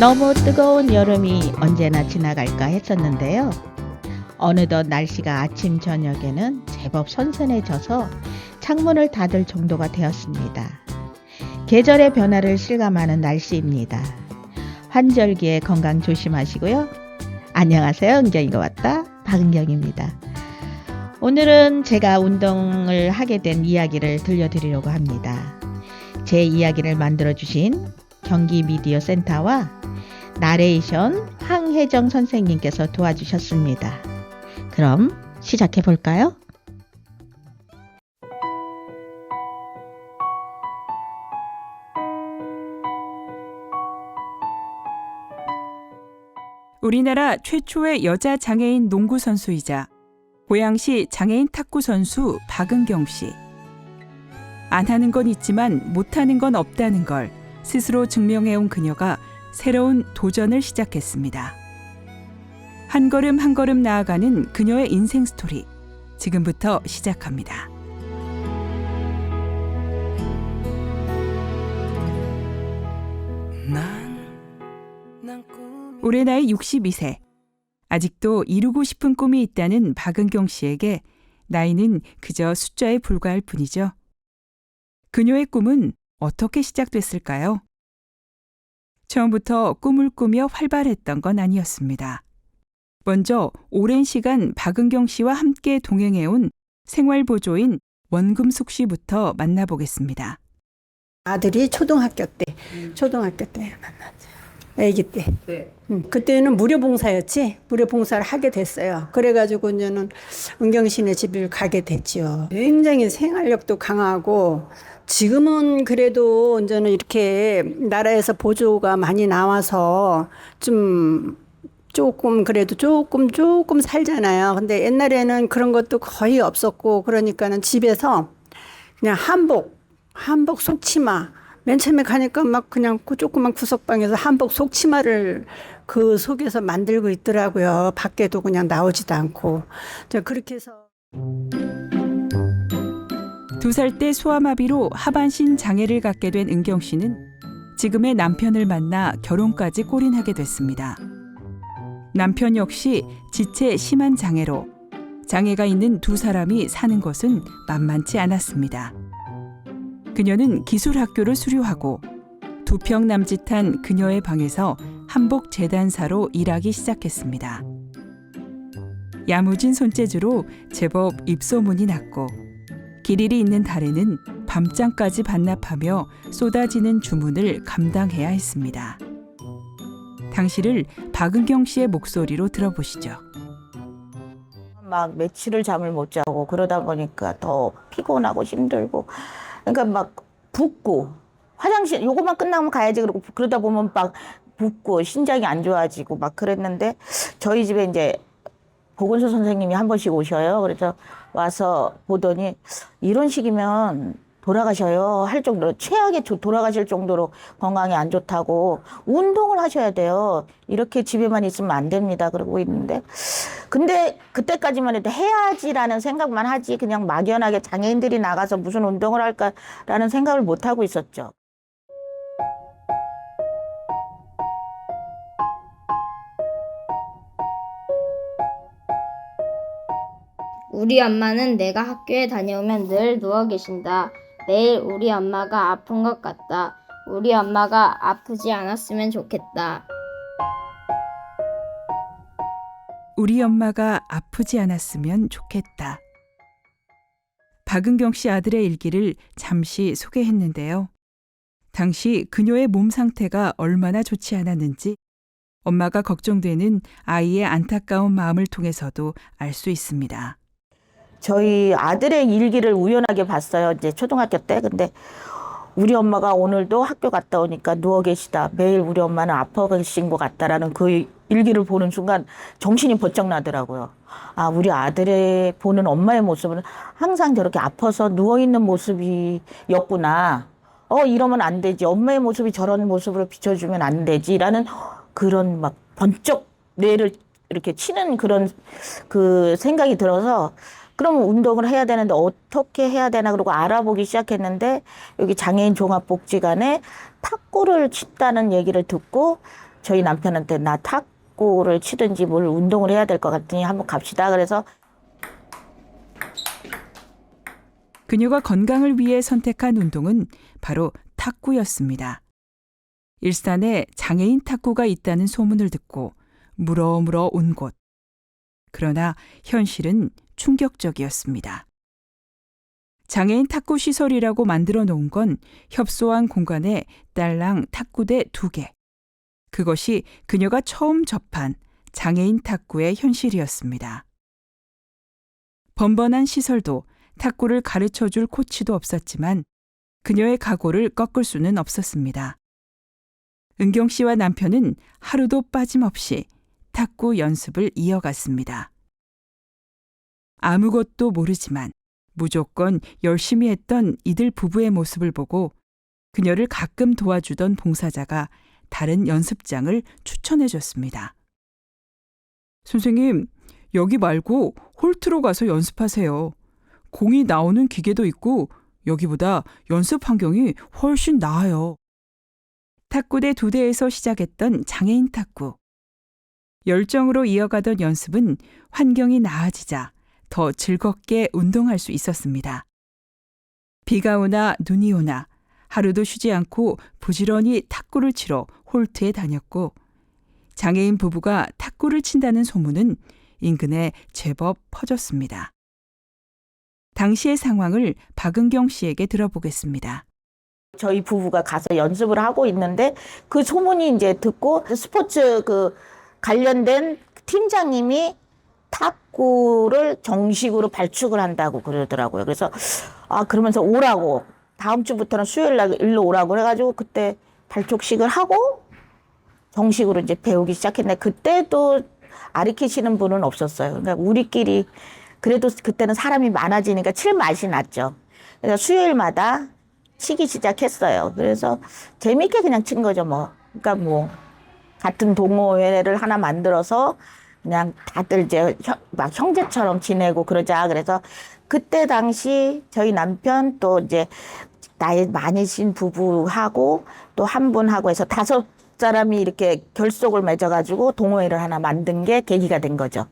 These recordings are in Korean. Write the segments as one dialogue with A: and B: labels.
A: 너무 뜨거운 여름이 언제나 지나갈까 했었는데요. 어느덧 날씨가 아침 저녁에는 제법 선선해져서 창문을 닫을 정도가 되었습니다. 계절의 변화를 실감하는 날씨입니다. 환절기에 건강 조심하시고요. 안녕하세요. 은경이가 왔다. 박은경입니다. 오늘은 제가 운동을 하게 된 이야기를 들려드리려고 합니다. 제 이야기를 만들어주신 경기미디어센터와 나레이션 황혜정 선생님께서 도와주셨습니다. 그럼 시작해 볼까요?
B: 우리나라 최초의 여자 장애인 농구 선수이자 고양시 장애인 탁구 선수 박은경 씨. 안 하는 건 있지만 못하는 건 없다는 걸 스스로 증명해온 그녀가 새로운 도전을 시작했습니다. 한 걸음 한 걸음 나아가는 그녀의 인생 스토리. 지금부터 시작합니다. 올해 나이 62세. 아직도 이루고 싶은 꿈이 있다는 박은경 씨에게 나이는 그저 숫자에 불과할 뿐이죠. 그녀의 꿈은 어떻게 시작됐을까요? 처음부터 꿈을 꾸며 활발했던 건 아니었습니다. 먼저 오랜 시간 박은경 씨와 함께 동행해온 생활보조인 원금숙 씨부터 만나보겠습니다.
C: 아들이 초등학교 때 만났죠. 아기 때.
D: 네.
C: 그때는 무료 봉사였지. 무료 봉사를 하게 됐어요. 그래가지고 이제는 은경 씨네 집을 가게 됐죠. 굉장히 생활력도 강하고 지금은 그래도 이제는 이렇게 나라에서 보조가 많이 나와서 조금 그래도 조금 살잖아요. 근데 옛날에는 그런 것도 거의 없었고 그러니까는 집에서 그냥 한복 속치마 맨 처음에 가니까 막 그냥 그 조그만 구석방에서 한복 속치마를 그 속에서 만들고 있더라고요. 밖에도 그냥 나오지도 않고. 그렇게 해서
B: 2살 때 소아마비로 하반신 장애를 갖게 된 은경 씨는 지금의 남편을 만나 결혼까지 골인하게 됐습니다. 남편 역시 지체 심한 장애로 장애가 있는 두 사람이 사는 것은 만만치 않았습니다. 그녀는 기술학교를 수료하고 2평 남짓한 그녀의 방에서 한복 재단사로 일하기 시작했습니다. 야무진 손재주로 제법 입소문이 났고 길일이 있는 달에는 밤잠까지 반납하며 쏟아지는 주문을 감당해야 했습니다. 당시를 박은경 씨의 목소리로 들어보시죠.
D: 막 며칠을 잠을 못 자고 그러다 보니까 더 피곤하고 힘들고 그러니까 막 붓고 화장실 요것만 끝나면 가야지 그러고 그러다 보면 막 붓고 신장이 안 좋아지고 막 그랬는데 저희 집에 이제 보건소 선생님이 한 번씩 오셔요. 그래서 와서 보더니 이런 식이면 돌아가셔요 할 정도로 최악의 돌아가실 정도로 건강이 안 좋다고 운동을 하셔야 돼요. 이렇게 집에만 있으면 안 됩니다. 그러고 있는데 근데 그때까지만 해도 해야지라는 생각만 하지 그냥 막연하게 장애인들이 나가서 무슨 운동을 할까라는 생각을 못 하고 있었죠.
E: 우리 엄마는 내가 학교에 다녀오면 늘 누워 계신다. 매일 우리 엄마가 아픈 것 같다. 우리 엄마가 아프지 않았으면 좋겠다.
B: 우리 엄마가 아프지 않았으면 좋겠다. 박은경 씨 아들의 일기를 잠시 소개했는데요. 당시 그녀의 몸 상태가 얼마나 좋지 않았는지 엄마가 걱정되는 아이의 안타까운 마음을 통해서도 알 수 있습니다.
D: 저희 아들의 일기를 우연하게 봤어요. 이제 초등학교 때. 근데 우리 엄마가 오늘도 학교 갔다 오니까 누워 계시다. 매일 우리 엄마는 아파 계신 것 같다라는 그 일기를 보는 순간 정신이 번쩍 나더라고요. 아, 우리 아들의 보는 엄마의 모습은 항상 저렇게 아파서 누워있는 모습이었구나. 이러면 안 되지. 엄마의 모습이 저런 모습으로 비춰주면 안 되지. 라는 그런 막 번쩍 뇌를 이렇게 치는 그런 그 생각이 들어서 그럼 운동을 해야 되는데 어떻게 해야 되나 그러고 알아보기 시작했는데 여기 장애인 종합복지관에 탁구를 친다는 얘기를 듣고 저희 남편한테 나 탁구를 치든지 뭘 운동을 해야 될 것 같으니 한번 갑시다. 그래서
B: 그녀가 건강을 위해 선택한 운동은 바로 탁구였습니다. 일산에 장애인 탁구가 있다는 소문을 듣고 물어물어 온 곳. 그러나 현실은 충격적이었습니다. 장애인 탁구 시설이라고 만들어 놓은 건 협소한 공간에 딸랑 탁구대 2개. 그것이 그녀가 처음 접한 장애인 탁구의 현실이었습니다. 번번한 시설도 탁구를 가르쳐줄 코치도 없었지만 그녀의 각오를 꺾을 수는 없었습니다. 은경 씨와 남편은 하루도 빠짐없이 탁구 연습을 이어갔습니다. 아무것도 모르지만 무조건 열심히 했던 이들 부부의 모습을 보고 그녀를 가끔 도와주던 봉사자가 다른 연습장을 추천해 줬습니다. 선생님, 여기 말고 홀트로 가서 연습하세요. 공이 나오는 기계도 있고 여기보다 연습 환경이 훨씬 나아요. 탁구대 2대에서 시작했던 장애인 탁구. 열정으로 이어가던 연습은 환경이 나아지자 더 즐겁게 운동할 수 있었습니다. 비가 오나 눈이 오나 하루도 쉬지 않고 부지런히 탁구를 치러 홀트에 다녔고 장애인 부부가 탁구를 친다는 소문은 인근에 제법 퍼졌습니다. 당시의 상황을 박은경 씨에게 들어보겠습니다.
D: 저희 부부가 가서 연습을 하고 있는데 그 소문이 이제 듣고 스포츠 그 관련된 팀장님이 탁구를 정식으로 발축을 한다고 그러더라고요. 그래서 그러면서 오라고 다음 주부터는 수요일 날 일로 오라고 그래가지고 그때 발족식을 하고 정식으로 이제 배우기 시작했는데 그때도 가르치시는 분은 없었어요. 그러니까 우리끼리 그래도 그때는 사람이 많아지니까 칠 맛이 났죠. 그래서 수요일마다 치기 시작했어요. 그래서 재밌게 그냥 친 거죠, 뭐. 그러니까 뭐 같은 동호회를 하나 만들어서 그냥 다들 이제 막 형제처럼 지내고 그러자. 그래서 그때 당시 저희 남편 또 이제 나이 많으신 부부하고 또 한 분하고 해서 5사람이 이렇게 결속을 맺어가지고 동호회를 하나 만든 게 계기가 된 거죠.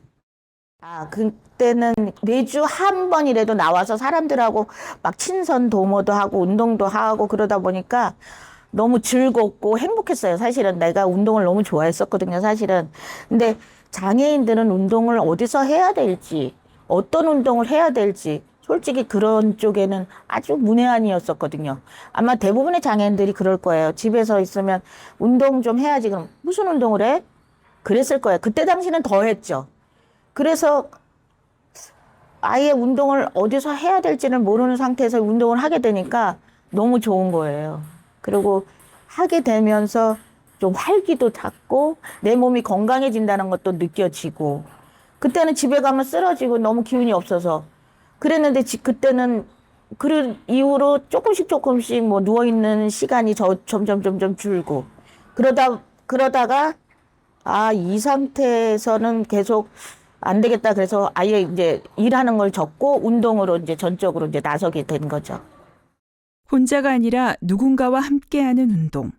D: 그때는 매주 한 번이라도 나와서 사람들하고 막 친선 도모도 하고 운동도 하고 그러다 보니까 너무 즐겁고 행복했어요. 사실은 내가 운동을 너무 좋아했었거든요, 사실은. 근데 장애인들은 운동을 어디서 해야 될지, 어떤 운동을 해야 될지, 솔직히 그런 쪽에는 아주 문외한이었었거든요. 아마 대부분의 장애인들이 그럴 거예요. 집에서 있으면 운동 좀 해야지. 그럼 무슨 운동을 해? 그랬을 거예요. 그때 당시는 더 했죠. 그래서 아예 운동을 어디서 해야 될지는 모르는 상태에서 운동을 하게 되니까 너무 좋은 거예요. 그리고 하게 되면서 좀 활기도 닿고 내 몸이 건강해진다는 것도 느껴지고 그때는 집에 가면 쓰러지고 너무 기운이 없어서 그랬는데 그때는 그 이후로 조금씩 뭐 누워있는 시간이 점점 줄고 그러다가 이 상태에서는 계속 안 되겠다. 그래서 아예 이제 일하는 걸 접고 운동으로 이제 전적으로 이제 나서게 된 거죠.
B: 혼자가 아니라 누군가와 함께하는 운동.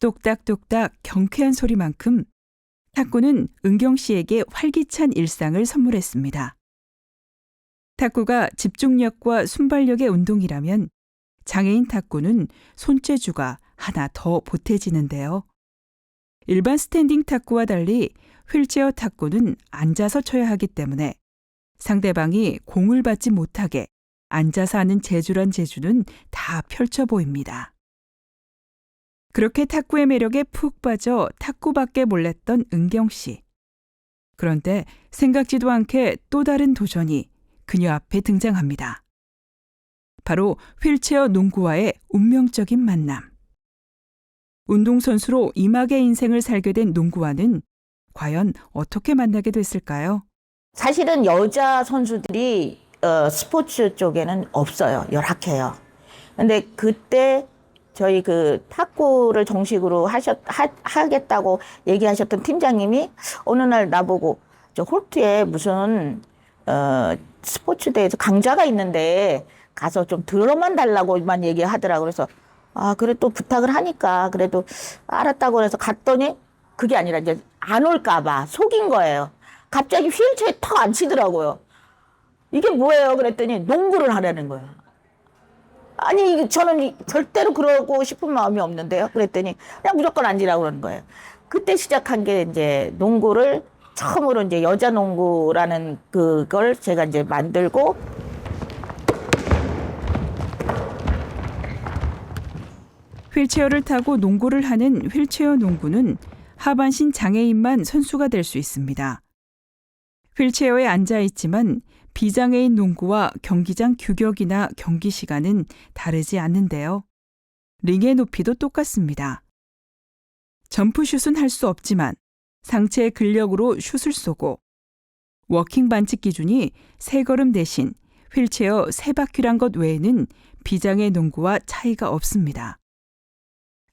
B: 똑딱똑딱 경쾌한 소리만큼 탁구는 은경 씨에게 활기찬 일상을 선물했습니다. 탁구가 집중력과 순발력의 운동이라면 장애인 탁구는 손재주가 하나 더 보태지는데요. 일반 스탠딩 탁구와 달리 휠체어 탁구는 앉아서 쳐야 하기 때문에 상대방이 공을 받지 못하게 앉아서 하는 재주란 재주는 다 펼쳐 보입니다. 그렇게 탁구의 매력에 푹 빠져 탁구밖에 몰랐던 은경 씨. 그런데 생각지도 않게 또 다른 도전이 그녀 앞에 등장합니다. 바로 휠체어 농구와의 운명적인 만남. 운동선수로 이막의 인생을 살게 된 농구와는 과연 어떻게 만나게 됐을까요?
D: 사실은 여자 선수들이 스포츠 쪽에는 없어요. 열악해요. 근데 그때 저희 그 탁구를 정식으로 하겠다고 얘기하셨던 팀장님이 어느 날 나보고 저 홀트에 무슨 스포츠 대회에서 강좌가 있는데 가서 좀 들어만 달라고만 얘기하더라고요. 그래서 그래 또 부탁을 하니까 그래도 알았다고 해서 갔더니 그게 아니라 이제 안 올까봐 속인 거예요. 갑자기 휠체어에 턱 앉히더라고요. 이게 뭐예요? 그랬더니 농구를 하라는 거예요. 아니, 저는 절대로 그러고 싶은 마음이 없는데요. 그랬더니 그냥 무조건 앉으라고 그러는 거예요. 그때 시작한 게 이제 농구를 처음으로 이제 여자 농구라는 그걸 제가 이제 만들고
B: 휠체어를 타고 농구를 하는 휠체어 농구는 하반신 장애인만 선수가 될 수 있습니다. 휠체어에 앉아 있지만 비장애인 농구와 경기장 규격이나 경기 시간은 다르지 않는데요. 링의 높이도 똑같습니다. 점프슛은 할 수 없지만 상체의 근력으로 슛을 쏘고 워킹 반칙 기준이 3걸음 대신 휠체어 3바퀴란 것 외에는 비장애 농구와 차이가 없습니다.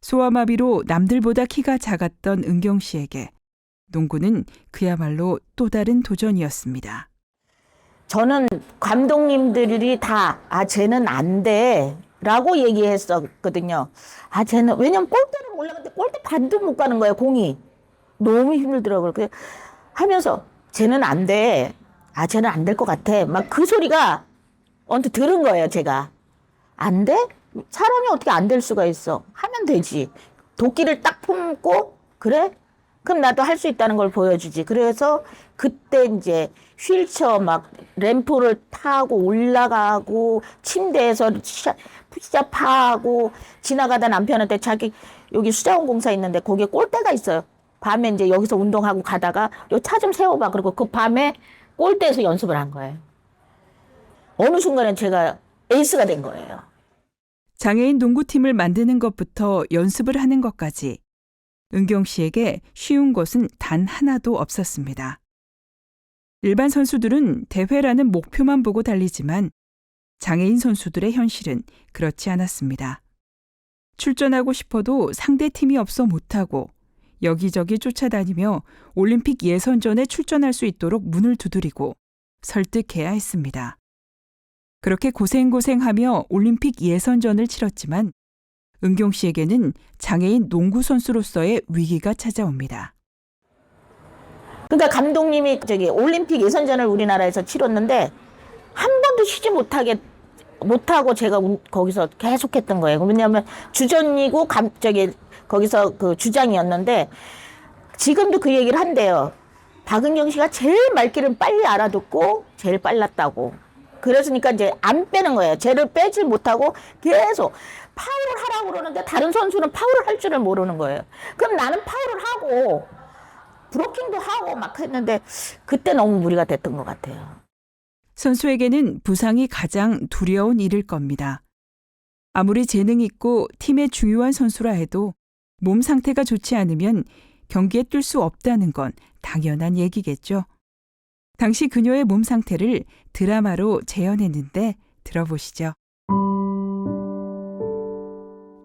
B: 소아마비로 남들보다 키가 작았던 은경 씨에게 농구는 그야말로 또 다른 도전이었습니다.
D: 저는 감독님들이 다, 쟤는 안 돼. 라고 얘기했었거든요. 쟤는, 왜냐면 골대를 올라갔는데 골대 반도 못 가는 거예요, 공이. 너무 힘들더라고요. 그래 하면서, 쟤는 안 돼. 쟤는 안 될 것 같아. 막 그 소리가 언뜻 들은 거예요, 제가. 안 돼? 사람이 어떻게 안 될 수가 있어? 하면 되지. 도끼를 딱 품고, 그래? 그럼 나도 할 수 있다는 걸 보여주지. 그래서 그때 이제 휠체어 막 램프를 타고 올라가고 침대에서 푸시업하고 지나가다 남편한테 자기 여기 수자원 공사 있는데 거기에 골대가 있어요. 밤에 이제 여기서 운동하고 가다가 요 차 좀 세워봐. 그리고 그 밤에 골대에서 연습을 한 거예요. 어느 순간에 제가 에이스가 된 거예요.
B: 장애인 농구팀을 만드는 것부터 연습을 하는 것까지 은경 씨에게 쉬운 것은 단 하나도 없었습니다. 일반 선수들은 대회라는 목표만 보고 달리지만 장애인 선수들의 현실은 그렇지 않았습니다. 출전하고 싶어도 상대팀이 없어 못하고 여기저기 쫓아다니며 올림픽 예선전에 출전할 수 있도록 문을 두드리고 설득해야 했습니다. 그렇게 고생하며 올림픽 예선전을 치렀지만 은경 씨에게는 장애인 농구 선수로서의 위기가 찾아옵니다.
D: 그러니까 감독님이 올림픽 예선전을 우리나라에서 치렀는데 한 번도 쉬지 못하고 제가 거기서 계속했던 거예요. 왜냐하면 주전이고 거기서 그 주장이었는데 지금도 그 얘기를 한대요. 박은경 씨가 제일 말귀를 빨리 알아듣고 제일 빨랐다고. 그랬으니까 이제 안 빼는 거예요. 쟤를 빼질 못하고 계속 파울을 하라고 그러는데 다른 선수는 파울을 할 줄을 모르는 거예요. 그럼 나는 파울을 하고 브로킹도 하고 막 했는데 그때 너무 무리가 됐던 것 같아요.
B: 선수에게는 부상이 가장 두려운 일일 겁니다. 아무리 재능 있고 팀의 중요한 선수라 해도 몸 상태가 좋지 않으면 경기에 뛸 수 없다는 건 당연한 얘기겠죠. 당시 그녀의 몸 상태를 드라마로 재현했는데 들어보시죠.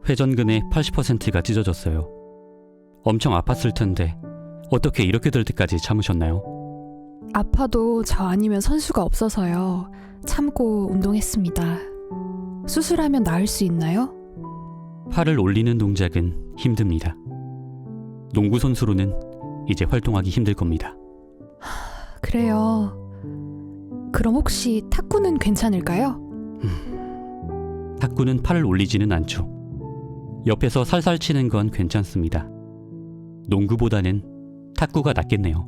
F: 회전근의 80%가 찢어졌어요. 엄청 아팠을 텐데 어떻게 이렇게 될 때까지 참으셨나요?
G: 아파도 저 아니면 선수가 없어서요. 참고 운동했습니다. 수술하면 나을 수 있나요?
F: 팔을 올리는 동작은 힘듭니다. 농구 선수로는 이제 활동하기 힘들 겁니다.
G: 그래요. 그럼 혹시 탁구는 괜찮을까요?
F: 탁구는 팔을 올리지는 않죠. 옆에서 살살 치는 건 괜찮습니다. 농구보다는 탁구가 낫겠네요.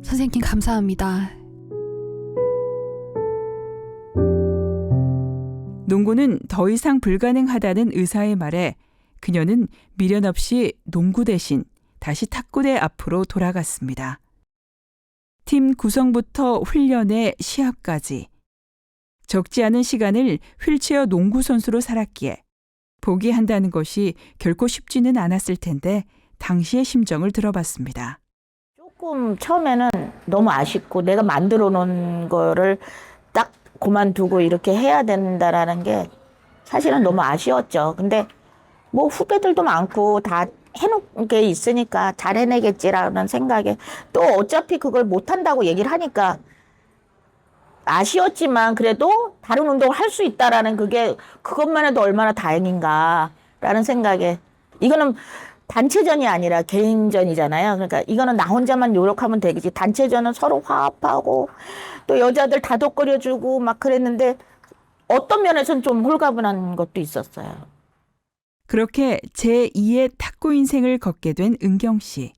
G: 선생님 감사합니다.
B: 농구는 더 이상 불가능하다는 의사의 말에 그녀는 미련 없이 농구 대신 다시 탁구대 앞으로 돌아갔습니다. 팀 구성부터 훈련에 시합까지 적지 않은 시간을 휠체어 농구 선수로 살았기에 포기한다는 것이 결코 쉽지는 않았을 텐데 당시의 심정을 들어봤습니다.
D: 조금 처음에는 너무 아쉽고 내가 만들어 놓은 거를 딱 그만두고 이렇게 해야 된다라는 게 사실은 너무 아쉬웠죠. 근데 뭐 후배들도 많고 다 해놓은 게 있으니까 잘 해내겠지라는 생각에 또 어차피 그걸 못한다고 얘기를 하니까 아쉬웠지만 그래도 다른 운동을 할 수 있다라는 그것만 해도 얼마나 다행인가라는 생각에 이거는 단체전이 아니라 개인전이잖아요. 그러니까 이거는 나 혼자만 노력하면 되겠지. 단체전은 서로 화합하고 또 여자들 다독거려주고 막 그랬는데 어떤 면에서는 좀 홀가분한 것도 있었어요.
B: 그렇게 제2의 탁구 인생을 걷게 된 은경 씨.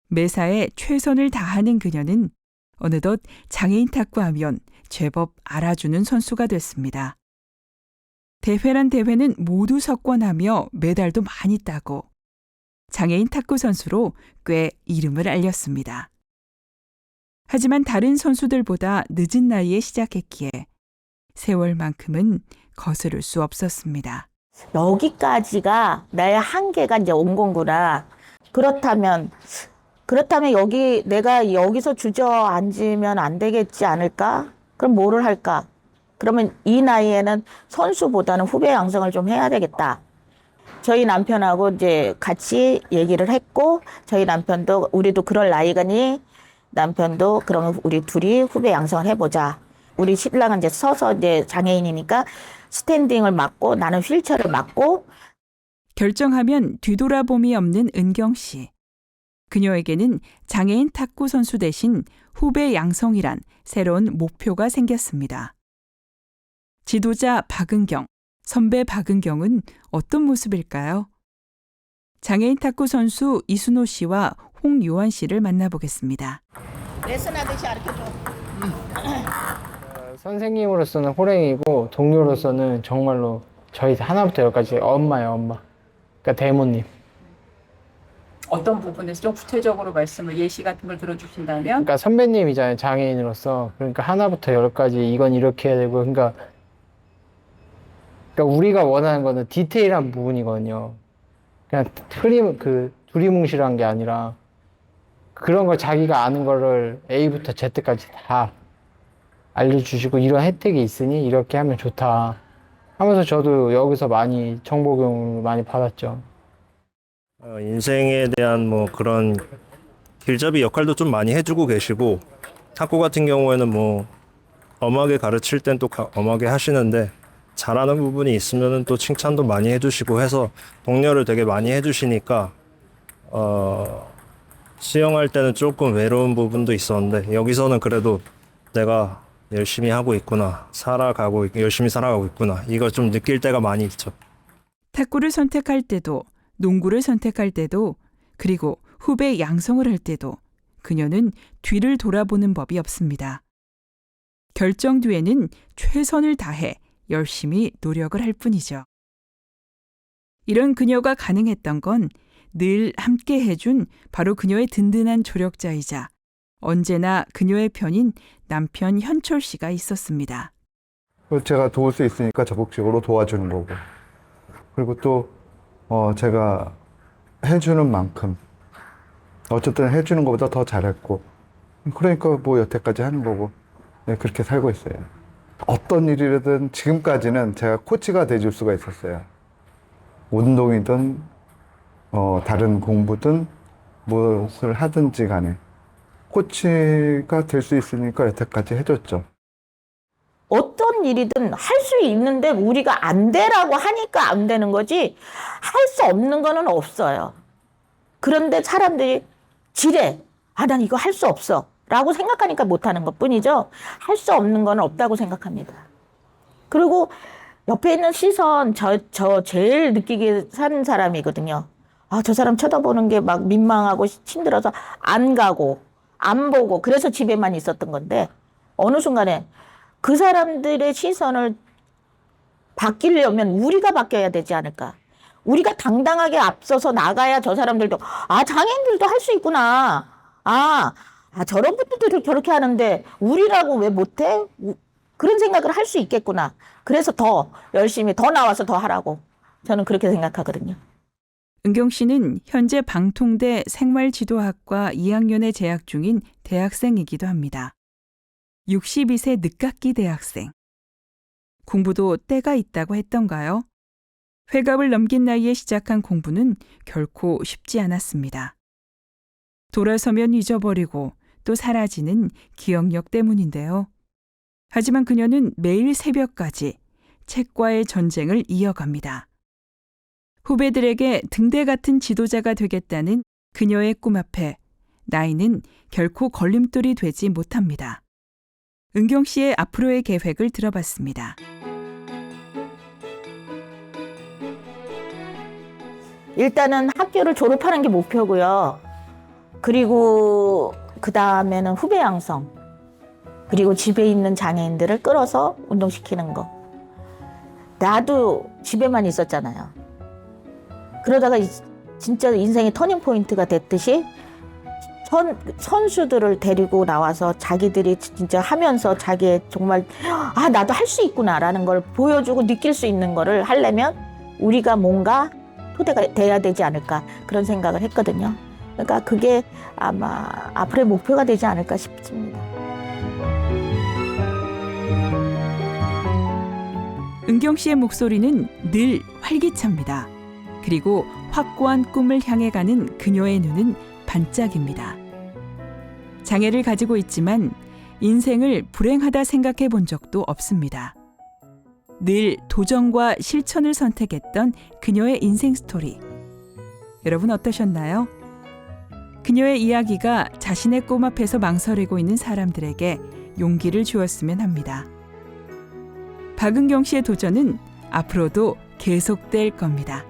B: 매사에 최선을 다하는 그녀는 어느덧 장애인 탁구하면 제법 알아주는 선수가 됐습니다. 대회란 대회는 모두 석권하며 메달도 많이 따고 장애인 탁구 선수로 꽤 이름을 알렸습니다. 하지만 다른 선수들보다 늦은 나이에 시작했기에 세월만큼은 거스를 수 없었습니다.
D: 여기까지가 나의 한계가 이제 온 건구나. 그렇다면 여기 내가 여기서 주저앉으면 안 되겠지 않을까? 그럼 뭐를 할까? 그러면 이 나이에는 선수보다는 후배 양성을 좀 해야 되겠다. 저희 남편하고 이제 같이 얘기를 했고, 저희 남편도 우리도 그럴 나이가니 남편도 그러면 우리 둘이 후배 양성을 해보자. 우리 신랑은 이제 서서 이제 장애인이니까 스탠딩을 맡고 나는 휠체어를 맡고.
B: 결정하면 뒤돌아봄이 없는 은경 씨. 그녀에게는 장애인 탁구 선수 대신 후배 양성이란 새로운 목표가 생겼습니다. 지도자 박은경, 선배 박은경은 어떤 모습일까요? 장애인 탁구 선수 이순호 씨와 홍요한 씨를 만나보겠습니다.
D: 레슨하듯이 가르쳐줘.
H: 선생님으로서는 호랭이고 동료로서는 정말로 저희 하나부터 열까지 엄마예요, 엄마. 그러니까 대모님.
I: 어떤 부분에서 좀 구체적으로 말씀을 예시 같은 걸 들어주신다면?
H: 그러니까 선배님이잖아요, 장애인으로서. 그러니까 하나부터 열까지 이건 이렇게 해야 되고, 그러니까 우리가 원하는 거는 디테일한 부분이거든요. 그냥 두리뭉실한 게 아니라 그런 걸 자기가 아는 거를 A부터 Z까지 다 알려주시고 이런 혜택이 있으니 이렇게 하면 좋다 하면서 저도 여기서 많이 정보 교육을 많이 받았죠.
J: 인생에 대한 뭐 그런 길잡이 역할도 좀 많이 해주고 계시고, 탁구 같은 경우에는 뭐 엄하게 가르칠 땐 또 엄하게 하시는데 잘하는 부분이 있으면 또 칭찬도 많이 해주시고 해서 독려를 되게 많이 해주시니까 수영할 때는 조금 외로운 부분도 있었는데 여기서는 그래도 내가 열심히 하고 있구나, 열심히 살아가고 있구나, 이걸 좀 느낄 때가 많이 있죠.
B: 탁구를 선택할 때도, 농구를 선택할 때도, 그리고 후배 양성을 할 때도 그녀는 뒤를 돌아보는 법이 없습니다. 결정 뒤에는 최선을 다해 열심히 노력을 할 뿐이죠. 이런 그녀가 가능했던 건 늘 함께 해준 바로 그녀의 든든한 조력자이자 언제나 그녀의 편인 남편 현철 씨가 있었습니다.
K: 제가 도울 수 있으니까 적극적으로 도와주는 거고, 그리고 또 제가 해주는 만큼 어쨌든 해주는 것보다 더 잘했고, 그러니까 뭐 여태까지 하는 거고, 네, 그렇게 살고 있어요. 어떤 일이든 지금까지는 제가 코치가 돼줄 수가 있었어요. 운동이든 다른 공부든 무엇을 하든지 간에 코치가 될 수 있으니까 여태까지 해줬죠.
D: 어떤 일이든 할 수 있는데 우리가 안 되라고 하니까 안 되는 거지, 할 수 없는 거는 없어요. 그런데 사람들이 지레, 난 이거 할 수 없어 라고 생각하니까 못하는 것 뿐이죠. 할 수 없는 건 없다고 생각합니다. 그리고 옆에 있는 시선, 저 제일 느끼게 사는 사람이거든요. 저 사람 쳐다보는 게 막 민망하고 힘들어서 안 가고 안 보고 그래서 집에만 있었던 건데, 어느 순간에 그 사람들의 시선을 바뀌려면 우리가 바뀌어야 되지 않을까. 우리가 당당하게 앞서서 나가야 저 사람들도 장애인들도 할 수 있구나. 저런 분들도 저렇게 하는데 우리라고 왜 못해? 그런 생각을 할 수 있겠구나. 그래서 더 열심히 더 나와서 더 하라고 저는 그렇게 생각하거든요.
B: 은경 씨는 현재 방통대 생활지도학과 2학년에 재학 중인 대학생이기도 합니다. 62세 늦깎이 대학생. 공부도 때가 있다고 했던가요? 회갑을 넘긴 나이에 시작한 공부는 결코 쉽지 않았습니다. 돌아서면 잊어버리고 또 사라지는 기억력 때문인데요. 하지만 그녀는 매일 새벽까지 책과의 전쟁을 이어갑니다. 후배들에게 등대 같은 지도자가 되겠다는 그녀의 꿈 앞에 나이는 결코 걸림돌이 되지 못합니다. 은경 씨의 앞으로의 계획을 들어봤습니다.
D: 일단은 학교를 졸업하는 게 목표고요. 그리고 그 다음에는 후배 양성. 그리고 집에 있는 장애인들을 끌어서 운동시키는 거. 나도 집에만 있었잖아요. 그러다가 진짜 인생의 터닝 포인트가 됐듯이 선수들을 데리고 나와서 자기들이 진짜 하면서 자기의 정말 나도 할 수 있구나라는 걸 보여주고 느낄 수 있는 거를 하려면 우리가 뭔가 토대가 돼야 되지 않을까 그런 생각을 했거든요. 그러니까 그게 아마 앞으로의 목표가 되지 않을까 싶습니다.
B: 은경 씨의 목소리는 늘 활기찹니다. 그리고 확고한 꿈을 향해 가는 그녀의 눈은 반짝입니다. 장애를 가지고 있지만 인생을 불행하다 생각해 본 적도 없습니다. 늘 도전과 실천을 선택했던 그녀의 인생 스토리. 여러분 어떠셨나요? 그녀의 이야기가 자신의 꿈 앞에서 망설이고 있는 사람들에게 용기를 주었으면 합니다. 박은경 씨의 도전은 앞으로도 계속될 겁니다.